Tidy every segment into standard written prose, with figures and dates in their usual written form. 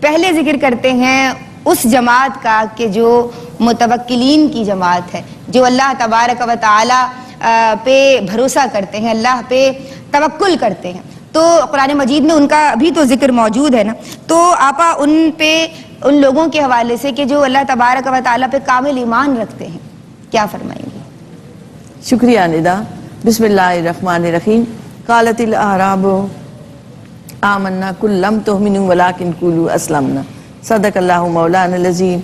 پہلے ذکر کرتے ہیں اس جماعت کا کہ جو متوکلین کی جماعت ہے، جو اللہ تبارک و تعالی پہ بھروسہ کرتے ہیں، اللہ پہ توکل کرتے ہیں. تو قرآن مجید میں ان کا ابھی تو ذکر موجود ہے نا، تو آپا ان لوگوں کے حوالے سے کہ جو اللہ تبارک و تعالیٰ پہ کامل ایمان رکھتے ہیں، کیا فرمائیں گے؟ شکریہ ندا. بسم اللہ الرحمن الرحیم. قالت الاعراب آمنا قل لم تؤمنوا ولکن قولوا اسلمنا. صدق اللہ مولانا العظیم.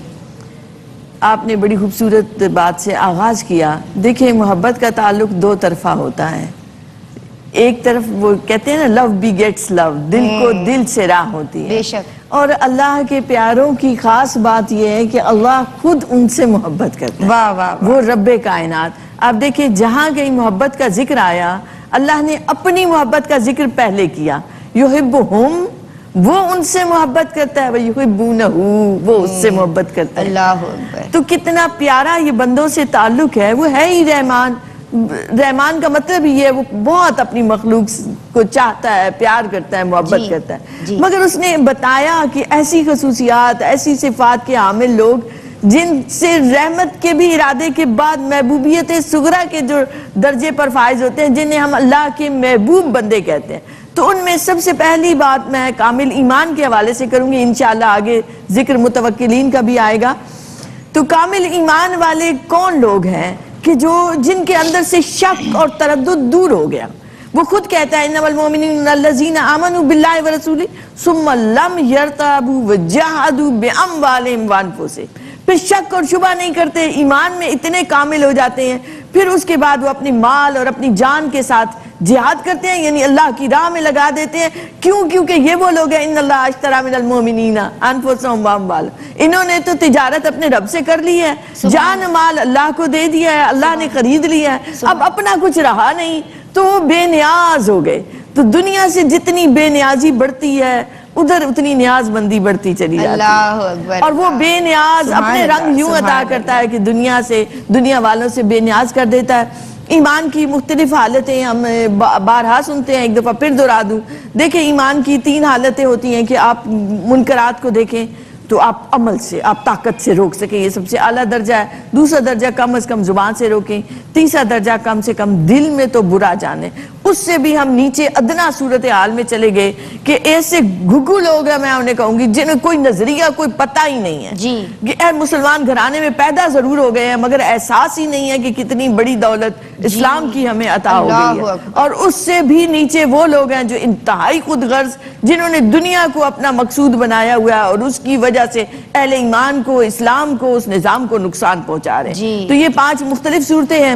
آپ نے بڑی خوبصورت بات سے آغاز کیا. دیکھیں، محبت کا تعلق دو طرفہ ہوتا ہے. ایک طرف وہ کہتے ہیں نا، لو بیگیٹس لو، دل کو دل سے راہ ہوتی ہے. بے شک. اور اللہ کے پیاروں کی خاص بات یہ ہے کہ اللہ خود ان سے محبت کرتا ہے. واہ واہ. وہ رب کائنات. آپ دیکھیں، جہاں کہیں محبت کا ذکر آیا، اللہ نے اپنی محبت کا ذکر پہلے کیا. یحبہم، وہ ان سے محبت کرتا ہے، ویحبونہ، وہ اس سے محبت کرتا ہے. اللہ اکبر. تو کتنا پیارا یہ بندوں سے تعلق ہے. وہ ہے ہی رحمان. رحمان کا مطلب ہی ہے وہ بہت اپنی مخلوق کو چاہتا ہے، پیار کرتا ہے، محبت کرتا ہے. مگر اس نے بتایا کہ ایسی خصوصیات، ایسی صفات کے حامل لوگ جن سے رحمت کے بھی ارادے کے بعد محبوبیت صغرا کے جو درجے پر فائز ہوتے ہیں، جنہیں ہم اللہ کے محبوب بندے کہتے ہیں. تو ان میں سب سے پہلی بات میں کامل ایمان کے حوالے سے کروں گی. انشاءاللہ آگے ذکر متوکلین کا بھی آئے گا. تو کامل ایمان والے کون لوگ ہیں کہ جن کے اندر سے شک اور تردد دور ہو گیا. وہ خود کہتا ہے انما المؤمنون الذین آمنوا باللہ ورسولہ ثم لم یرتابوا وجاہدوا باموالہم وانفسہم. پھر شک اور شبہ نہیں کرتے، ایمان میں اتنے کامل ہو جاتے ہیں. پھر اس کے بعد وہ اپنی مال اور اپنی جان کے ساتھ جہاد کرتے ہیں، یعنی اللہ کی راہ میں لگا دیتے ہیں. کیونکہ یہ وہ لوگ ہیں ان اللہ اشتری من المؤمنین انفسہم واموالہم. انہوں نے تو تجارت اپنے رب سے کر لی ہے، جان مال اللہ کو دے دیا ہے، اللہ نے خرید لیا ہے. اب اپنا کچھ رہا نہیں تو وہ بے نیاز ہو گئے. تو دنیا سے جتنی بے نیازی بڑھتی ہے، ادھر اتنی نیاز مندی بڑھتی چلی جاتی ہے. اللہ اکبر. اور وہ بے نیاز اپنے رنگ یوں عطا کرتا ہے کہ دنیا والوں سے بے نیاز کر دیتا ہے. ایمان کی مختلف حالتیں ہم بارہا سنتے ہیں، ایک دفعہ پھر دہرا دوں. دیکھیں، ایمان کی 3 حالتیں ہوتی ہیں کہ آپ منکرات کو دیکھیں تو آپ عمل سے، آپ طاقت سے روک سکیں، یہ سب سے اعلیٰ درجہ ہے. دوسرا درجہ کم از کم زبان سے روکیں. تیسرا درجہ کم سے کم دل میں تو برا جانیں. اس سے بھی ہم نیچے ادنا صورتحال میں چلے گئے کہ ایسے گھگو لوگ ہیں، میں انہیں کہوں گی، جنہیں کوئی نظریہ، کوئی پتہ ہی نہیں ہے کہ اے مسلمان گھرانے میں پیدا ضرور ہو گئے ہیں مگر احساس ہی نہیں ہے کہ کتنی بڑی دولت اسلام کی ہمیں عطا ہو گئی ہے. اور اس سے بھی نیچے وہ لوگ ہیں جو انتہائی خود غرض، جنہوں نے دنیا کو اپنا مقصود بنایا ہوا ہے اور اس کی وجہ سے اہل ایمان کو، اسلام کو، اس نظام کو نقصان پہنچا رہے ہیں. تو یہ 5 مختلف صورتیں ہیں.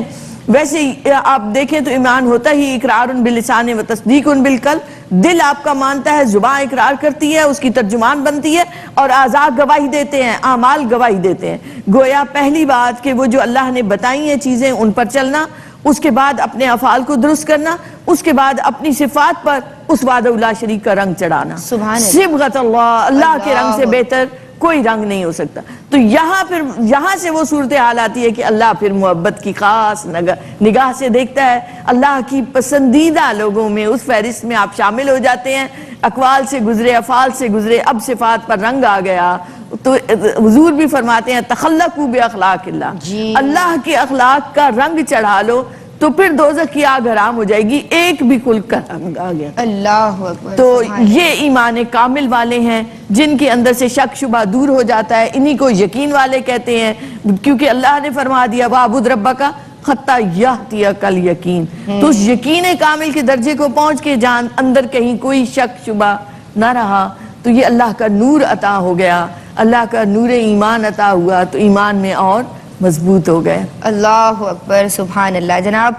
ویسے آپ دیکھیں تو ایمان ہوتا ہی اقرار باللسان و تصدیق بالقلب. دل آپ کا مانتا ہے، زبان اقرار کرتی ہے، اس کی ترجمان بنتی ہے، اور اعضاء گواہی دیتے ہیں، اعمال گواہی دیتے ہیں. گویا پہلی بات کہ وہ جو اللہ نے بتائی ہیں چیزیں ان پر چلنا، اس کے بعد اپنے افعال کو درست کرنا، اس کے بعد اپنی صفات پر اس وحدہ لا شریک کا رنگ چڑھانا. صبغۃ اللہ، اللہ کے رنگ سے بہتر کوئی رنگ نہیں ہو سکتا. تو یہاں سے وہ صورتحال آتی ہے کہ اللہ پھر محبت کی خاص نگاہ سے دیکھتا ہے. اللہ کی پسندیدہ لوگوں میں اس فہرست میں آپ شامل ہو جاتے ہیں. اقوال سے گزرے، افعال سے گزرے، اب صفات پر رنگ آ گیا. تو حضور بھی فرماتے ہیں تخلقوا باخلاق اللہ، اللہ کے اخلاق کا رنگ چڑھا لو تو پھر دوزخ کی آگ حرام ہو جائے گی. ایک بھی خلق کا رنگ آ گیا. اللہ اکبر. تو یہ ایمان کامل والے ہیں جن کے اندر سے شک شبہ دور ہو جاتا ہے. انہی کو یقین والے کہتے ہیں، کیونکہ اللہ نے فرما دیا وَاعْبُدْ رَبَّكَ حَتَّى يَأْتِيَكَ الْيَقِينُ. تو اس یقین کامل کے درجے کو پہنچ کے جان اندر کہیں کوئی شک شبہ نہ رہا تو یہ اللہ کا نور عطا ہو گیا، اللہ کا نور ایمان عطا ہوا تو ایمان میں اور مضبوط ہو گئے. اللہ اکبر. سبحان اللہ. جناب